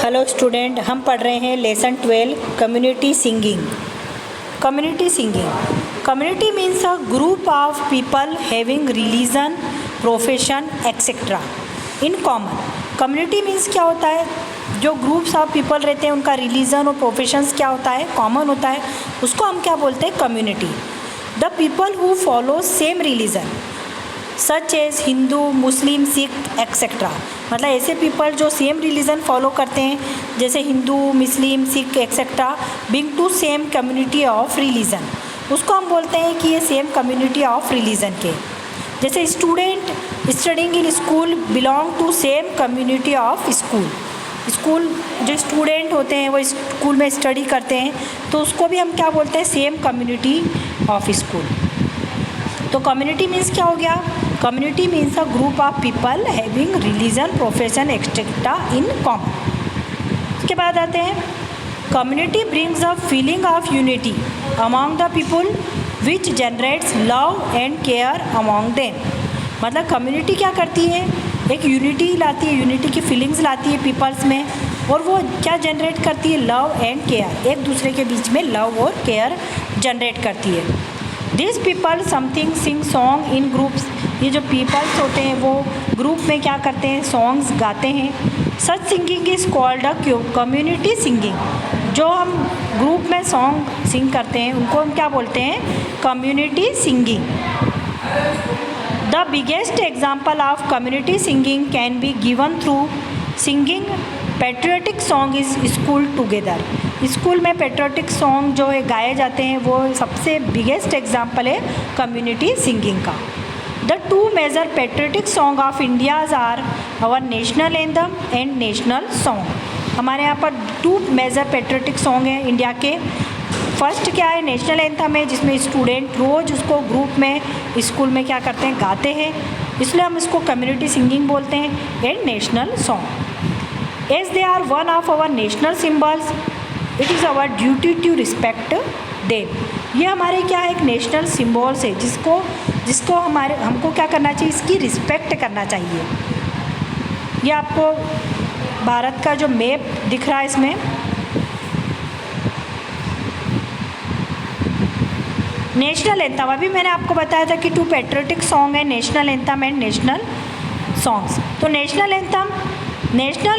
Hello student, हम पढ़ रहे हैं lesson 12 community singing. Community singing, community means a group of people having religion, profession etcetera in common. Community means क्या होता है? जो ग्रुप्स ऑफ पीपल रहते हैं उनका रिलीजन और प्रोफेशंस क्या होता है? कॉमन होता है। उसको हम क्या बोलते हैं? Community. The people who follow same religion such as Hindu, Muslim, Sikh etcetera. मतलब ऐसे पीपल जो सेम रिलीजन फॉलो करते हैं, जैसे हिंदू, मुस्लिम, Sikh etcetera, being to same community of religion, उसको हम बोलते हैं कि ये सेम कम्युनिटी ऑफ रिलीजन के। जैसे student studying in school belong to same community of school. School जो स्टूडेंट होते हैं वो स्कूल में स्टडी करते हैं, तो उसको भी हम क्या बोलते हैं? Same community of school. तो कम्युनिटी मीन्स क्या हो गया? Community means a group of people having religion, profession etcetera in common. उसके बाद आते हैं community brings a feeling of unity among the people which generates love and care among them. मतलब community क्या करती है? एक यूनिटी लाती है, यूनिटी की फीलिंग्स लाती है पीपल्स में, और वो क्या जनरेट करती है? Love and care. एक दूसरे के बीच में लव और केयर जनरेट करती है। This people something sing song in groups. ये जो पीपल्स होते हैं वो ग्रुप में क्या करते हैं? सॉन्ग्स गाते हैं। Such singing is called a community singing. जो हम ग्रुप में सॉन्ग सिंग करते हैं उनको हम क्या बोलते हैं? Community singing. The biggest example of community singing can be given through singing patriotic song is school together. School में पैट्रियोटिक सॉन्ग जो है गाए जाते हैं वो सबसे बिगेस्ट एग्जाम्पल है कम्युनिटी सिंगिंग का। The two major patriotic song of India's are our national anthem and national song. हमारे यहाँ पर टू मेजर पैट्रियोटिक सॉन्ग हैं इंडिया के। फर्स्ट क्या है? नेशनल एंथम है, जिसमें स्टूडेंट रोज़ उसको ग्रुप में स्कूल में क्या करते हैं? गाते हैं, इसलिए हम इसको कम्युनिटी सिंगिंग बोलते हैं। And national song as they are one of our national symbols, it is our duty to respect them. ये हमारे क्या है? एक नेशनल सिम्बॉल्स है जिसको हमको क्या करना चाहिए? इसकी रिस्पेक्ट करना चाहिए। ये आपको भारत का जो मैप दिख रहा है इसमें नेशनल एंथम, अभी मैंने आपको बताया था कि टू पैट्रियोटिक सॉन्ग है, national anthem and national songs. तो national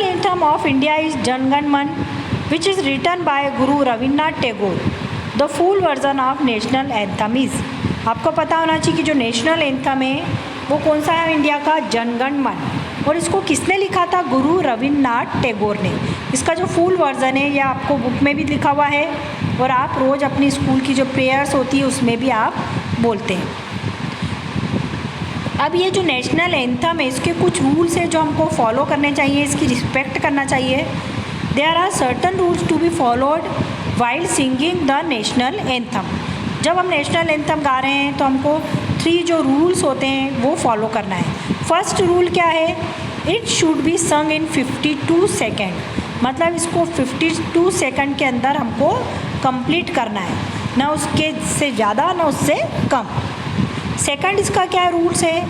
anthem of India is Jana Gana मन which is written by Guru Rabindranath Tagore. The full version of national anthem is, आपको पता होना चाहिए कि जो नेशनल एंथम है वो कौन सा है इंडिया का? जन गण मन। और इसको किसने लिखा था? गुरु रविन्द्रनाथ टैगोर ने। इसका जो फुल वर्जन है ये आपको बुक में भी लिखा हुआ है, और आप रोज़ अपनी स्कूल की जो प्रेयर्स होती है उसमें भी आप बोलते हैं। अब ये जो नेशनल एंथम है इसके कुछ रूल्स हैं जो हमको फॉलो करने चाहिए, इसकी रिस्पेक्ट करना चाहिए। There are certain rules to be followed while singing the national anthem. जब हम नेशनल एंथम गा रहे हैं तो हमको 3 जो रूल्स होते हैं वो फॉलो करना है। फर्स्ट रूल क्या है? इट शुड बी संग इन 52 सेकेंड। मतलब इसको 52 सेकेंड के अंदर हमको कंप्लीट करना है, ना उसके से ज़्यादा ना उससे कम। सेकंड इसका क्या रूल्स है?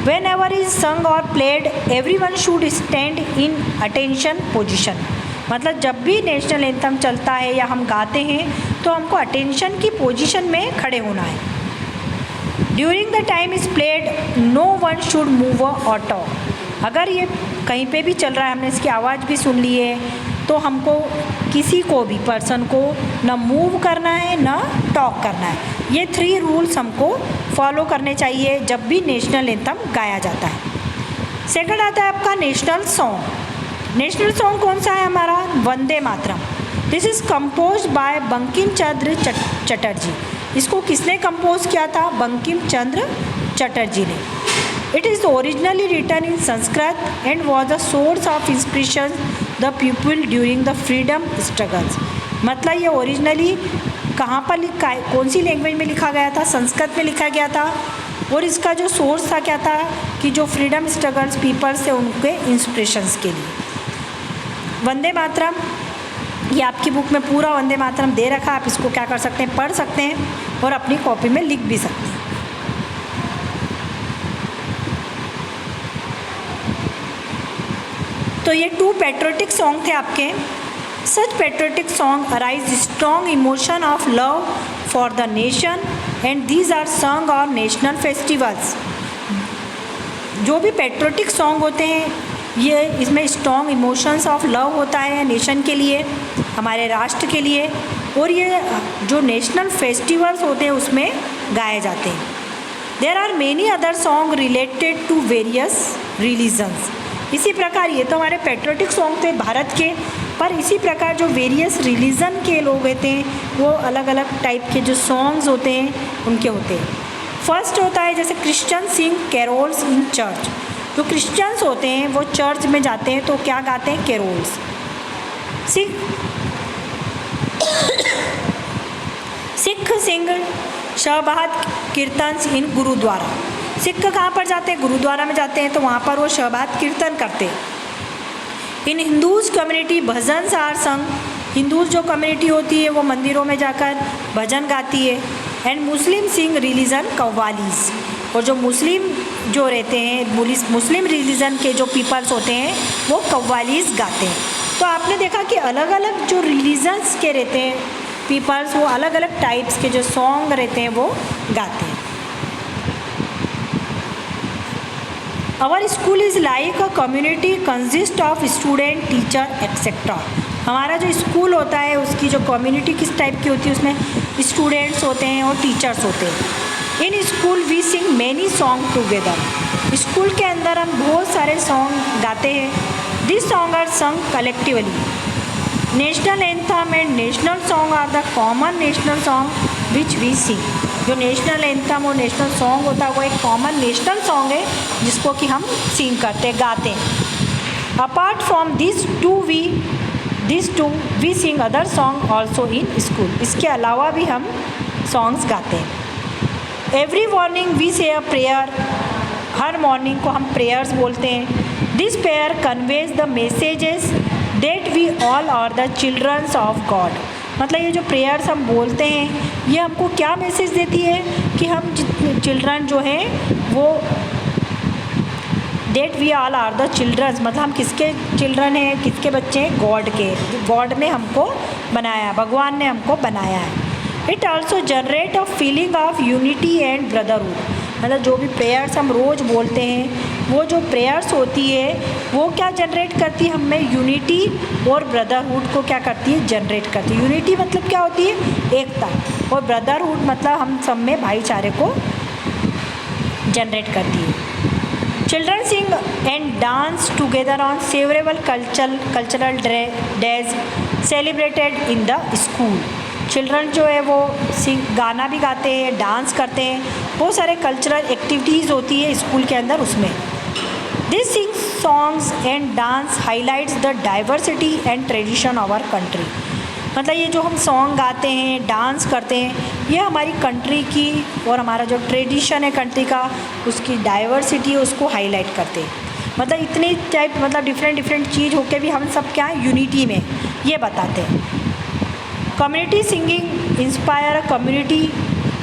वेन एवर इज संग और played everyone should stand in attention position. मतलब जब भी नेशनल एंथम चलता है या हम गाते हैं तो हमको अटेंशन की पोजीशन में खड़े होना है। During the time is played no one should move और टॉक। अगर ये कहीं पे भी चल रहा है, हमने इसकी आवाज़ भी सुन ली है, तो हमको किसी को भी पर्सन को ना मूव करना है ना टॉक करना है। ये 3 रूल्स हमको फॉलो करने चाहिए जब भी नेशनल एंथम गाया जाता है। सेकंड आता है आपका नेशनल सॉन्ग। नेशनल सॉन्ग कौन सा है हमारा? Vande Mataram. This is compose by Bankim Chandra Chatterjee. इसको किसने कंपोज किया था? बंकिम चंद्र चटर्जी ने। It is originally written in Sanskrit and was the source of inspiration the people during the freedom struggles. मतलब ये ओरिजिनली कहाँ पर लिखा है? कौन सी लैंग्वेज में लिखा गया था? संस्कृत में लिखा गया था। और इसका जो सोर्स था क्या था? कि जो फ्रीडम स्ट्रगल्स पीपल्स थे उनके इंस्पिरेशंस के लिए। वंदे मातरम, ये आपकी बुक में पूरा वंदे मातरम दे रखा है, आप इसको क्या कर सकते हैं? पढ़ सकते हैं और अपनी कॉपी में लिख भी सकते हैं। तो ये 2 पेट्रियोटिक सॉन्ग थे आपके। Such patriotic song arise strong emotion of love for the nation and these are song on national festivals. जो भी पेट्रियोटिक सॉन्ग होते हैं ये इसमें स्ट्रॉन्ग इमोशंस ऑफ लव होता है नेशन के लिए, हमारे राष्ट्र के लिए, और ये जो नेशनल फेस्टिवल्स होते हैं उसमें गाए जाते हैं। There are many other song related to various religions. इसी प्रकार ये तो हमारे पेट्रियोटिक सॉन्ग थे भारत के, पर इसी प्रकार जो वेरियस रिलीजन के लोग होते हैं वो अलग अलग टाइप के जो सॉन्ग्स होते हैं उनके होते हैं। फर्स्ट होता है जैसे Christian Singh carols in church. जो क्रिश्चियंस होते हैं वो चर्च में जाते हैं तो क्या गाते हैं? कैरोल्स। सिख सिंग शहबाद कीर्तन इन गुरुद्वारा। सिख कहाँ पर जाते हैं? गुरुद्वारा में जाते हैं, तो वहाँ पर वो शहबाद कीर्तन करते हैं। In Hindus community bhajan are sung. Hindus जो कम्युनिटी होती है वो मंदिरों में जाकर भजन गाती है। And Muslim sing religion qawwalis. और जो मुस्लिम जो रहते हैं, मुस्लिम रिलीजन के जो पीपल्स होते हैं वो कव्वालीज गाते हैं। तो आपने देखा कि अलग अलग जो रिलीजन्स के रहते हैं पीपल्स वो अलग अलग टाइप्स के जो सॉन्ग रहते हैं वो गाते हैं। Our school is like a community consist of student teacher etcetera. हमारा जो स्कूल होता है उसकी जो कम्युनिटी किस टाइप की होती है, उसमें स्टूडेंट्स होते हैं और टीचर्स होते हैं। In school we sing many song together. School के अंदर हम बहुत सारे सॉन्ग गाते हैं। This song are sung collectively. National anthem and national song are the common national song which we sing. जो नेशनल एंथम और नेशनल सॉन्ग होता है वो एक कॉमन नेशनल सॉन्ग है जिसको कि हम सिंग करते गाते हैं। Apart from this two we sing other song also in school. इसके अलावा भी हम सॉन्ग्स गाते हैं। एवरी मॉर्निंग वी से अ प्रेयर। हर मॉर्निंग को हम प्रेयर्स बोलते हैं। This prayer conveys the messages that we all are the childrens of God. मतलब ये जो प्रेयर्स हम बोलते हैं ये हमको क्या मैसेज देती है कि हम चिल्ड्रन जो हैं वो that we all are the childrens, मतलब हम किसके चिल्ड्रन हैं, किसके बच्चे हैं? गॉड के। गॉड ने हमको बनाया, भगवान ने हमको बनाया है। It also generate a feeling of unity and brotherhood. मतलब जो भी प्रेयर्स हम रोज़ बोलते हैं वो जो प्रेयर्स होती है वो क्या जनरेट करती है? हमें यूनिटी और ब्रदरहुड को क्या करती है? जनरेट करती है। यूनिटी मतलब क्या होती है? एकता। और ब्रदरहुड मतलब हम सब में भाईचारे को जनरेट करती है। Children sing and dance together on सेवरेबल cultural days celebrated in the school. Children जो है वो गाना भी गाते हैं, डांस करते हैं, बहुत सारे कल्चरल एक्टिविटीज़ होती है स्कूल के अंदर उसमें। This sing songs and dance highlights the diversity and tradition of our country. मतलब ये जो हम सॉन्ग गाते हैं, डांस करते हैं, ये हमारी कंट्री की और हमारा जो ट्रेडिशन है कंट्री का उसकी डाइवर्सिटी है उसको हाईलाइट करते हैं। मतलब इतनी टाइप मतलब डिफरेंट चीज़ होके भी हम सब क्या है? यूनिटी में, ये बताते हैं। Community singing inspire a community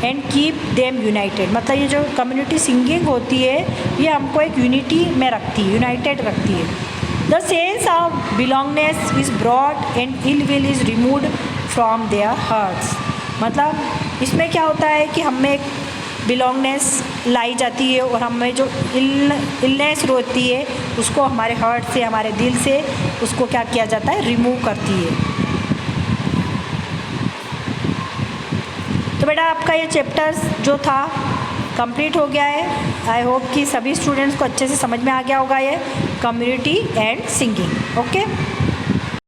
and keep them United. मतलब ये जो कम्युनिटी सिंगिंग होती है ये हमको एक यूनिटी में रखती है, यूनाइटेड रखती है। The sense of belongingness is broad and ill will is removed from their hearts. मतलब इसमें क्या होता है कि हमें एक बिलोंगनेस लाई जाती है और हमें जो इलनेस होती है उसको हमारे हार्ट से, हमारे दिल से उसको क्या किया जाता है? रिमूव करती है। तो बेटा आपका ये चैप्टर्स जो था कंप्लीट हो गया है। आई होप कि सभी स्टूडेंट्स को अच्छे से समझ में आ गया होगा ये कम्युनिटी एंड सिंगिंग। ओके।